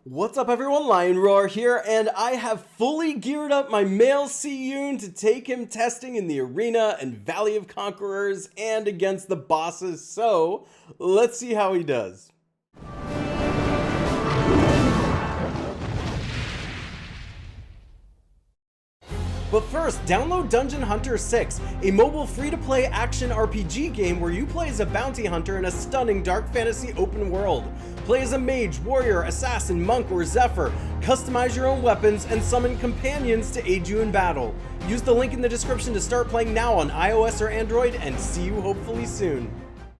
What's up everyone, Lion Roar here, and I have fully geared up my male SEUN to take him testing in the arena and Valley of Conquerors and against the bosses, so let's see how he does. But first, download Dungeon Hunter 6, a mobile free-to-play action RPG game where you play as a bounty hunter in a stunning dark fantasy open world. Play as a mage, warrior, assassin, monk, or zephyr, customize your own weapons, and summon companions to aid you in battle. Use the link in the description to start playing now on iOS or Android, and see you hopefully soon.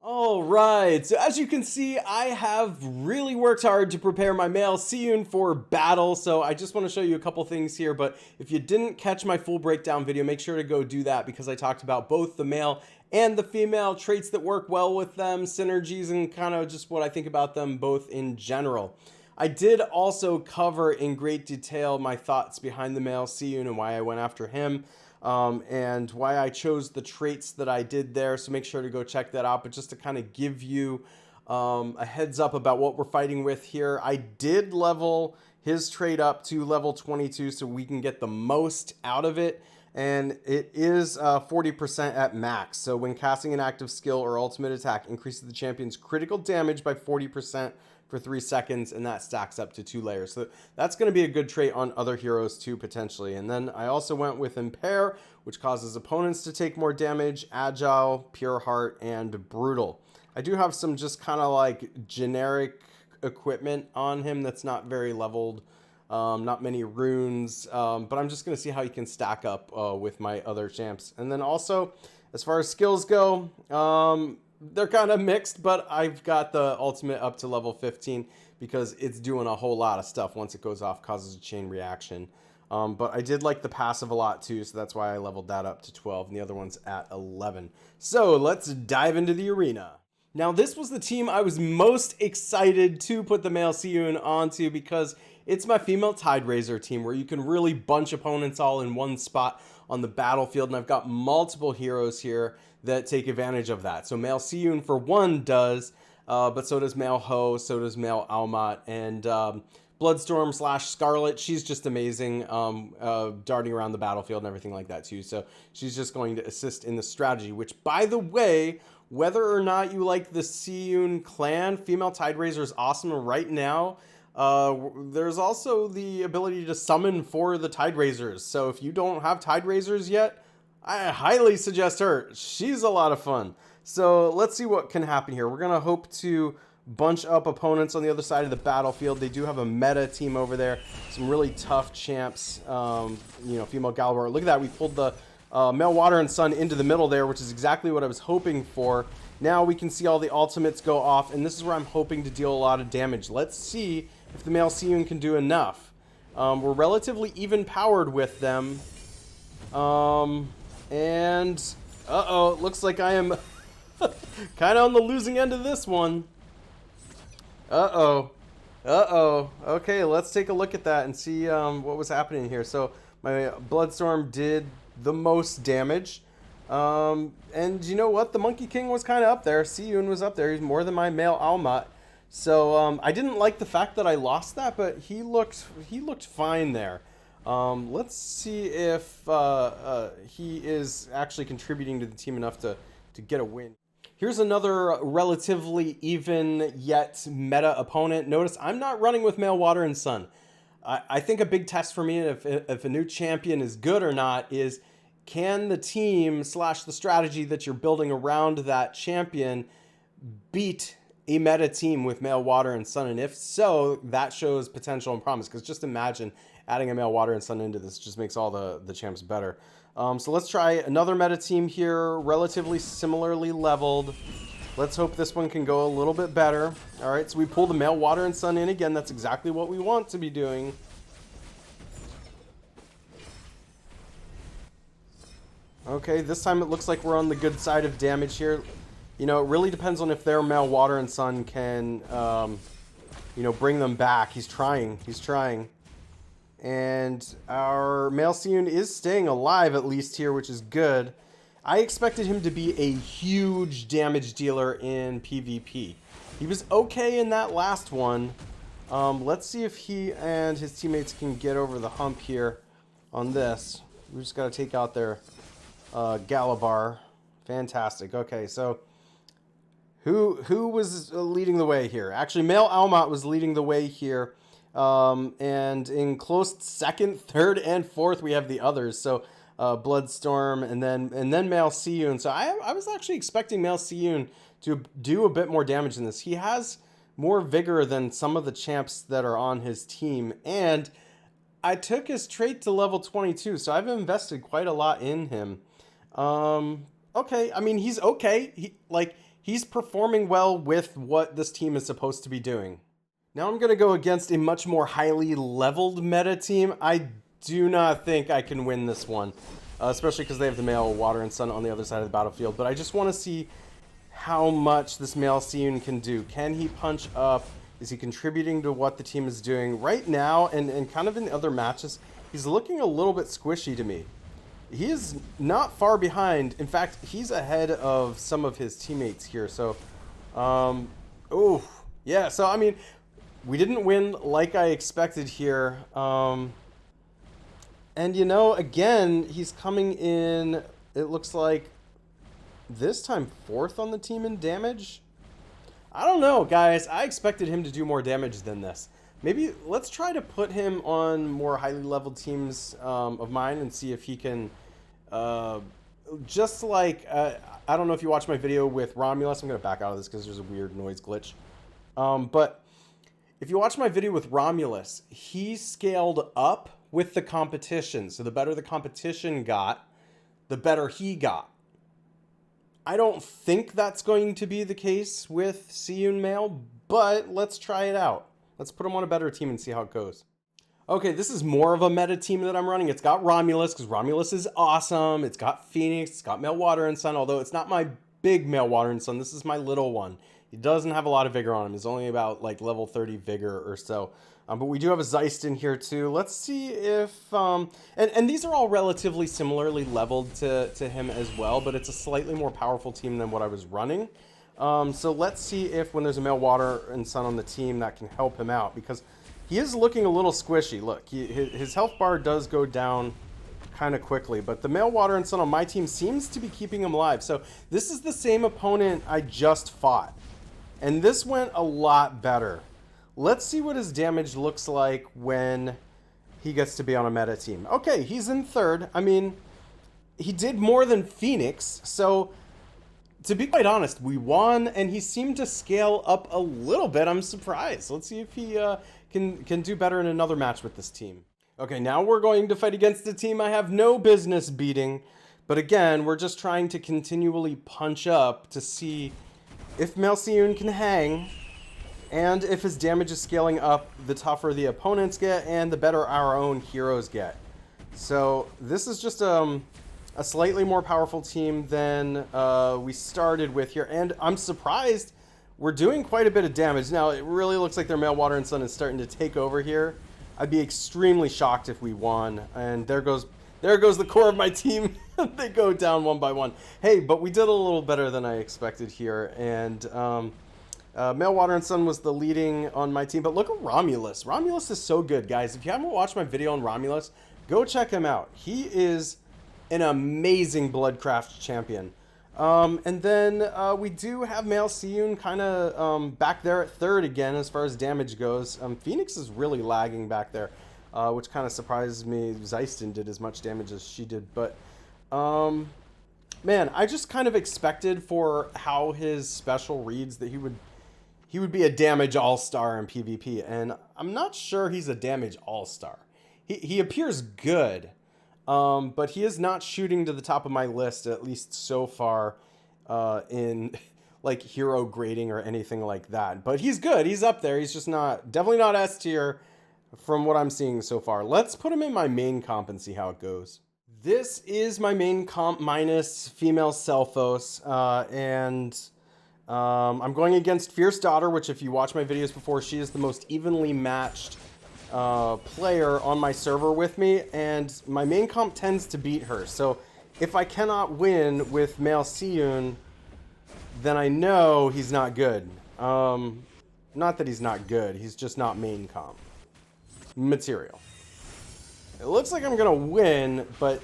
Alright, so as you can see, I have really worked hard to prepare my male SEUN for battle, so I just want to show you a couple things here, but if you didn't catch my full breakdown video, make sure to go do that because I talked about both the male and the female, traits that work well with them, synergies, and kind of just what I think about them both in general. I did also cover in great detail my thoughts behind the male SEUN and why I went after him. And why I chose the traits that I did there, so make sure to go check that out. But just to kind of give you a heads up about what we're fighting with here, I did level his trait up to level 22 so we can get the most out of it, and it is 40% at max. So when casting an active skill or ultimate attack, increases the champion's critical damage by 40% for 3 seconds, and that stacks up to 2 layers. So that's going to be a good trait on other heroes too, potentially. And then I also went with Impair, which causes opponents to take more damage, Agile, Pure Heart, and Brutal. I do have some just kind of like generic equipment on him that's not very leveled, not many runes, but I'm just going to see how he can stack up with my other champs. And then also, as far as skills go, they're kind of mixed, but I've got the ultimate up to level 15 because it's doing a whole lot of stuff. Once it goes off, causes a chain reaction. But I did like the passive a lot too, so that's why I leveled that up to 12, and the other one's at 11. So let's dive into the arena. Now, this was the team I was most excited to put the male SEUN onto because it's my female Tide Raiser team where you can really bunch opponents all in one spot on the battlefield, and I've got multiple heroes here that take advantage of that. So male SEUN for one does, but so does male Ho, so does male Almat, and Bloodstorm / Scarlet, she's just amazing, darting around the battlefield and everything like that too. So she's just going to assist in the strategy, which, by the way, whether or not you like the SEUN clan, female Tide Raiser is awesome. Right now, there's also the ability to summon for the Tide Raisers. So if you don't have Tide Raisers yet, I highly suggest her. She's a lot of fun. So let's see what can happen here. We're going to hope to bunch up opponents on the other side of the battlefield. They do have a meta team over there. Some really tough champs. You know, female Galwar. Look at that. We pulled the male Water and Sun into the middle there, which is exactly what I was hoping for. Now we can see all the ultimates go off, and this is where I'm hoping to deal a lot of damage. Let's see if the male SEUN can do enough. We're relatively even powered with them. And uh-oh, looks like I am kind of on the losing end of this one. Uh-oh. Okay, let's take a look at that and see what was happening here. So my Bloodstorm did the most damage. And you know what? The Monkey King was kind of up there. SEUN was up there. He's more than my male Almat. So I didn't like the fact that I lost that, but he looked fine there. Let's see if he is actually contributing to the team enough to get a win. Here's another relatively even yet meta opponent. Notice I'm not running with male Water and Sun. I think a big test for me, if a new champion is good or not, is can the team / the strategy that you're building around that champion beat a meta team with male Water and Sun? And if so, that shows potential and promise, because just imagine adding a male Water and Sun into this just makes all the champs better. So let's try another meta team here, relatively similarly leveled. Let's hope this one can go a little bit better. All right, so we pull the male Water and Sun in again. That's exactly what we want to be doing. Okay, this time it looks like we're on the good side of damage here. You know, it really depends on if their male Water and Sun can, you know, bring them back. He's trying. And our male SEUN is staying alive at least here, which is good. I expected him to be a huge damage dealer in PvP. He was okay in that last one, Let's see if he and his teammates can get over the hump here on this. We just got to take out their Galabar. Fantastic. Okay, so who was leading the way here? Actually, Male Almat was leading the way here. And in close second, third, and fourth, we have the others. So Bloodstorm and then Male Seun. So I was actually expecting Male Seun to do a bit more damage than this. He has more vigor than some of the champs that are on his team, and I took his trait to level 22, so I've invested quite a lot in him. Okay, I mean, he's okay. He's performing well with what this team is supposed to be doing. Now I'm going to go against a much more highly leveled meta team. I do not think I can win this one, especially because they have the Male Water and Sun on the other side of the battlefield, but I just want to see how much this Male Seun can do. Can he punch up? Is he contributing to what the team is doing right now? And kind of in the other matches, he's looking a little bit squishy to me. He is not far behind. In fact, he's ahead of some of his teammates here. So, oh, yeah. So, I mean, we didn't win like I expected here. And, you know, again, he's coming in, it looks like, this time fourth on the team in damage. I don't know, guys. I expected him to do more damage than this. Maybe let's try to put him on more highly leveled teams of mine and see if he can, just like, I don't know if you watched my video with Romulus. I'm going to back out of this because there's a weird noise glitch. But if you watch my video with Romulus, he scaled up with the competition. So the better the competition got, the better he got. I don't think that's going to be the case with Seun Male, but let's try it out. Let's put him on a better team and see how it goes. Okay, this is more of a meta team that I'm running. It's got Romulus, because Romulus is awesome. It's got Phoenix, it's got Male Water and Sun, although it's not my big Male Water and Sun. This is my little one. He doesn't have a lot of vigor on him. He's only about like level 30 vigor or so. But we do have a Zeist in here too. Let's see if, and these are all relatively similarly leveled to him as well, but it's a slightly more powerful team than what I was running. So let's see if when there's a Male Water and Sun on the team that can help him out, because he is looking a little squishy. Look, his health bar does go down kind of quickly, but the Male Water and Sun on my team seems to be keeping him alive. So this is the same opponent I just fought, and this went a lot better. Let's see what his damage looks like when he gets to be on a meta team. Okay, he's in third. I mean, he did more than Phoenix. So, to be quite honest, we won, and he seemed to scale up a little bit. I'm surprised. Let's see if he can do better in another match with this team. Okay, now we're going to fight against a team I have no business beating. But again, we're just trying to continually punch up to see if Male Seun can hang. And if his damage is scaling up, the tougher the opponents get and the better our own heroes get. So this is just a slightly more powerful team than we started with here. And I'm surprised we're doing quite a bit of damage. Now, it really looks like their Male Water and Sun is starting to take over here. I'd be extremely shocked if we won. And there goes the core of my team. They go down one by one. Hey, but we did a little better than I expected here. And Male Water and Sun was the leading on my team, but look at Romulus. Romulus is so good, guys. If you haven't watched my video on Romulus, go check him out. He is an amazing Bloodcraft champion. And then we do have Male Seun kind of back there at third again as far as damage goes. Phoenix is really lagging back there, which kind of surprised me. Zeiston did as much damage as she did, but man, I just kind of expected for how his special reads that he would be a damage all-star in PvP, and I'm not sure he's a damage all-star. He appears good, but he is not shooting to the top of my list, at least so far, in like hero grading or anything like that. But he's good. He's up there. He's just definitely not S tier from what I'm seeing so far. Let's put him in my main comp and see how it goes. This is my main comp minus female Selphos, and I'm going against Fierce Daughter, which if you watch my videos before, she is the most evenly matched player on my server with me, and my main comp tends to beat her. So if I cannot win with Male Seun, then I know he's not good. Not that he's not good, he's just not main comp material. It looks like I'm gonna win, but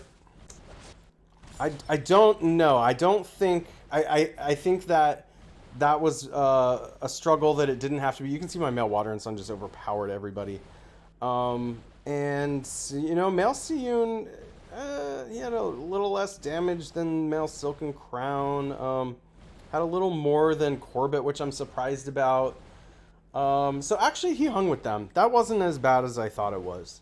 I don't know. I don't think I think that was a struggle that it didn't have to be. You can see my male Water and Sun just overpowered everybody. And you know, male Seun, he had a little less damage than male Silken Crown. Had a little more than Corbett, which I'm surprised about. So actually he hung with them. That wasn't as bad as I thought it was.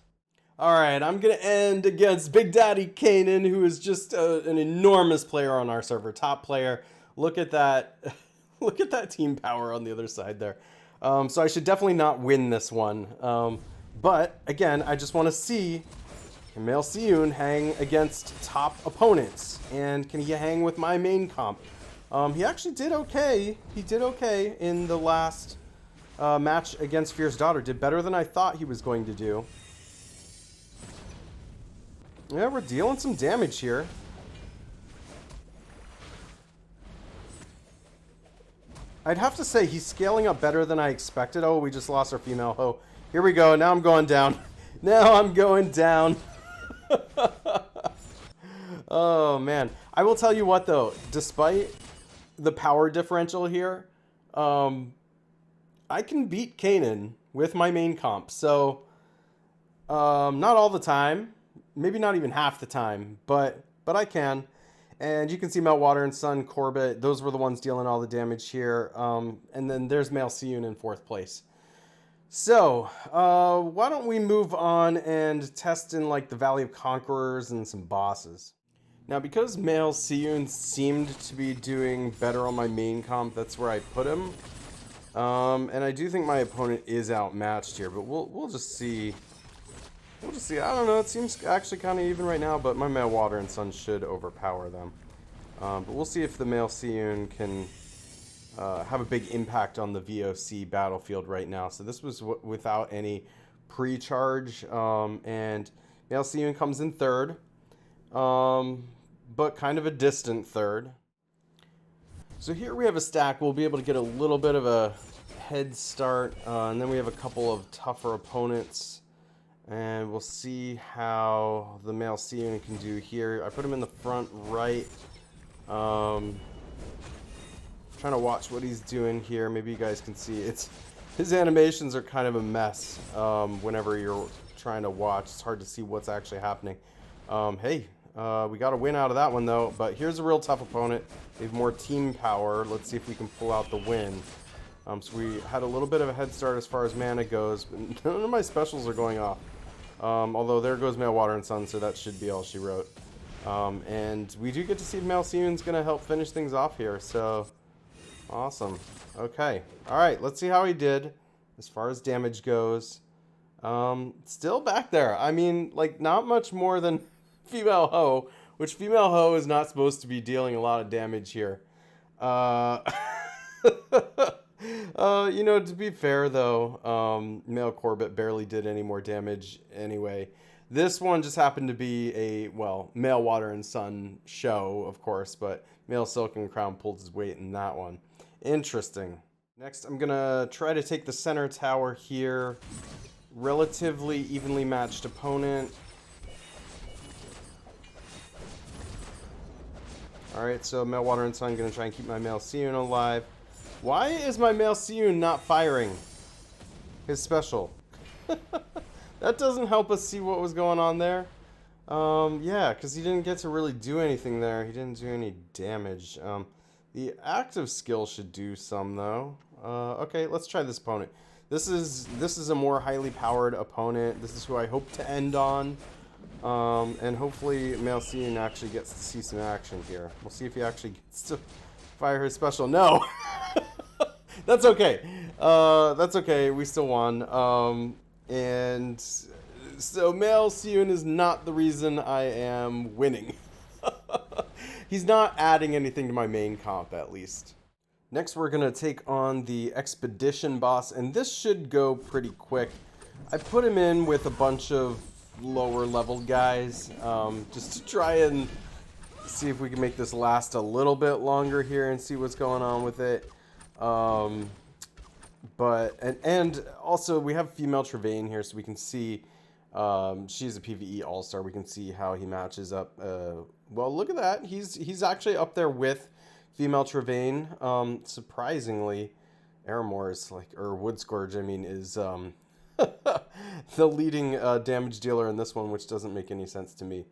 Alright, I'm going to end against Big Daddy Kanan, who is just an enormous player on our server. Top player. Look at that. Look at that team power on the other side there. So I should definitely not win this one. But, again, I just want to see, can male Seun hang against top opponents? And can he hang with my main comp? He actually did okay. He did okay in the last match against Fierce Daughter. Did better than I thought he was going to do. Yeah, we're dealing some damage here. I'd have to say he's scaling up better than I expected. Oh, we just lost our female Ho. Here we go. Now I'm going down. Now I'm going down. Oh, man. I will tell you what, though. Despite the power differential here, I can beat Kanan with my main comp. So, not all the time. Maybe not even half the time, but I can. And you can see Melt Water and Sun, Corbett. Those were the ones dealing all the damage here. And then there's male Seun in 4th place. So, why don't we move on and test in like the Valley of Conquerors and some bosses. Now, because male Seun seemed to be doing better on my main comp, that's where I put him. And I do think my opponent is outmatched here, but we'll just see. We'll just see. I don't know. It seems actually kind of even right now, but my male Water and Sun should overpower them. But we'll see if the male Seun can have a big impact on the VOC battlefield right now. So this was without any pre-charge, and male Seun comes in 3rd, but kind of a distant 3rd. So here we have a stack. We'll be able to get a little bit of a head start, and then we have a couple of tougher opponents. And we'll see how the male Seun can do here. I put him in the front right. Trying to watch what he's doing here. Maybe you guys can see his animations are kind of a mess whenever you're trying to watch. It's hard to see what's actually happening. Hey, we got a win out of that one though. But here's a real tough opponent. They have more team power. Let's see if we can pull out the win. So we had a little bit of a head start as far as mana goes, but none of my specials are going off. Although there goes male Water and Sun, so that should be all she wrote. And we do get to see if male Seun's going to help finish things off here, so awesome. Okay, alright, let's see how he did as far as damage goes. Still back there. I mean, like, not much more than female Ho, which female Ho is not supposed to be dealing a lot of damage here. You know, to be fair though, male Corbett barely did any more damage anyway. This one just happened to be a, well, male Water and Sun show, of course, but male Silken Crown pulled his weight in that one. Interesting. Next, I'm gonna try to take the center tower here. Relatively evenly matched opponent. Alright, so male Water and Sun gonna try and keep my male Seun alive. Why is my male Seun not firing his special? That doesn't help us see what was going on there. Yeah, because he didn't get to really do anything there. He didn't do any damage. The active skill should do some, though. Okay, let's try this opponent. This is a more highly powered opponent. This is who I hope to end on. And hopefully male Seun actually gets to see some action here. We'll see if he actually gets to fire his special. No! That's okay. That's okay. We still won. And so male Seun is not the reason I am winning. He's not adding anything to my main comp, at least. Next, we're going to take on the Expedition boss, and this should go pretty quick. I put him in with a bunch of lower level guys, just to try and see if we can make this last a little bit longer here and see what's going on with it. And also we have female Travaine here, so we can see she's a PvE all-star. We can see how he matches up. Well, look at that. He's actually up there with female Travaine. Surprisingly, Aramore's or Wood Scourge, I mean, is the leading damage dealer in this one, which doesn't make any sense to me.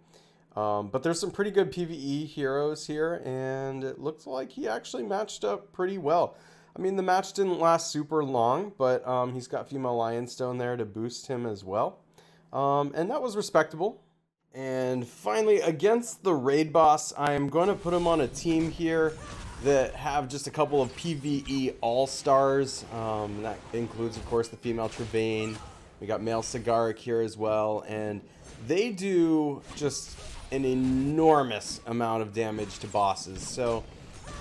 But there's some pretty good PvE heroes here, and it looks like he actually matched up pretty well. I mean, the match didn't last super long, but he's got female Lionstone there to boost him as well. And that was respectable. And finally, against the raid boss, I am going to put him on a team here that have just a couple of PvE all-stars. That includes, of course, the female Travaine. We got male Sagaric here as well, and they do just an enormous amount of damage to bosses. So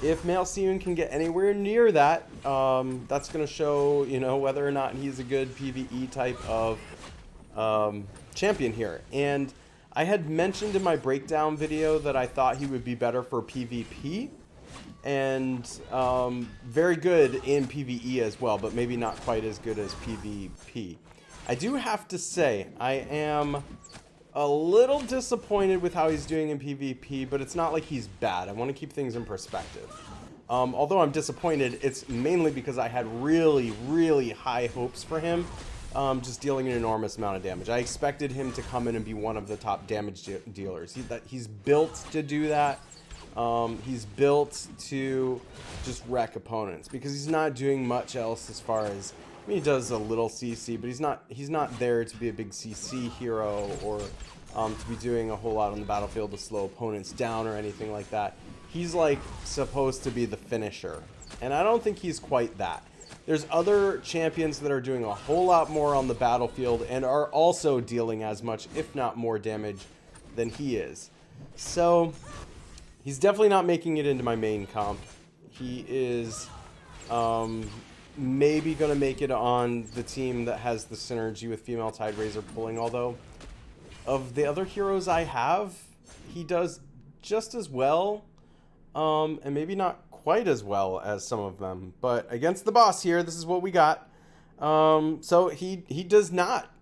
if male Seun can get anywhere near that, that's going to show, you know, whether or not he's a good PvE type of champion here. And I had mentioned in my breakdown video that I thought he would be better for PvP, and very good in PvE as well, but maybe not quite as good as PvP. I do have to say, I am a little disappointed with how he's doing in PvP, but it's not like he's bad. I want to keep things in perspective. Although I'm disappointed, it's mainly because I had really, really high hopes for him, just dealing an enormous amount of damage. I expected him to come in and be one of the top damage dealers. He's built to do that. He's built to just wreck opponents because he's not doing much else as far as, I mean, he does a little CC, but he's not there to be a big CC hero or to be doing a whole lot on the battlefield to slow opponents down or anything like that. He's like supposed to be the finisher, and I don't think he's quite that. There's other champions that are doing a whole lot more on the battlefield and are also dealing as much, if not more damage than he is. So he's definitely not making it into my main comp. He is maybe going to make it on the team that has the synergy with female Tide Razor pulling, although of the other heroes I have, he does just as well, and maybe not quite as well as some of them. But against the boss here, this is what we got. So he does not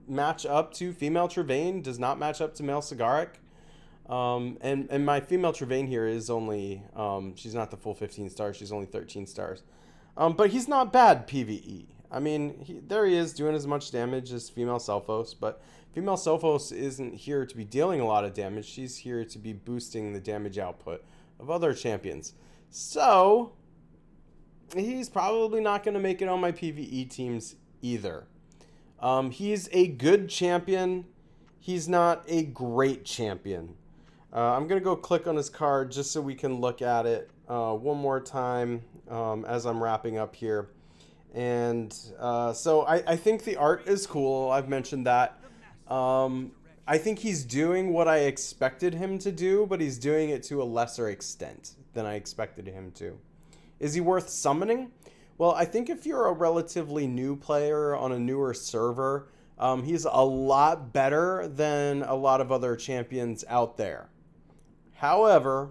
match up to female Travaine, does not match up to male Sagaric. And my female Travaine here is only, she's not the full 15 stars, she's only 13 stars. But he's not bad PvE. I mean, there he is doing as much damage as female Selphos, but female Selphos isn't here to be dealing a lot of damage. She's here to be boosting the damage output of other champions. So he's probably not going to make it on my PvE teams either. He's a good champion. He's not a great champion. I'm going to go click on his card just so we can look at it one more time as I'm wrapping up here. And so I think the art is cool. I've mentioned that. I think he's doing what I expected him to do, but he's doing it to a lesser extent than I expected him to. Is he worth summoning? Well, I think if you're a relatively new player on a newer server, he's a lot better than a lot of other champions out there. However,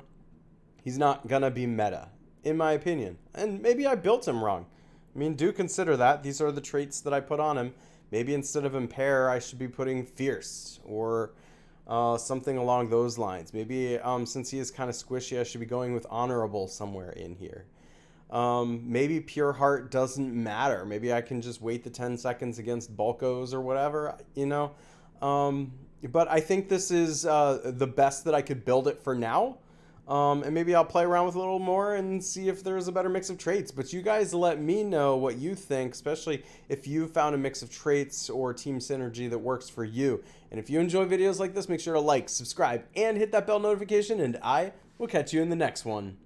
he's not going to be meta, in my opinion. And maybe I built him wrong. I mean, do consider that. These are the traits that I put on him. Maybe instead of Impair, I should be putting Fierce or something along those lines. Maybe since he is kind of squishy, I should be going with Honorable somewhere in here. Maybe Pure Heart doesn't matter. Maybe I can just wait the 10 seconds against Bulkos or whatever, you know. But I think this is the best that I could build it for now. And maybe I'll play around with a little more and see if there's a better mix of traits. But you guys let me know what you think, especially if you found a mix of traits or team synergy that works for you. And if you enjoy videos like this, make sure to like, subscribe, and hit that bell notification, and I will catch you in the next one.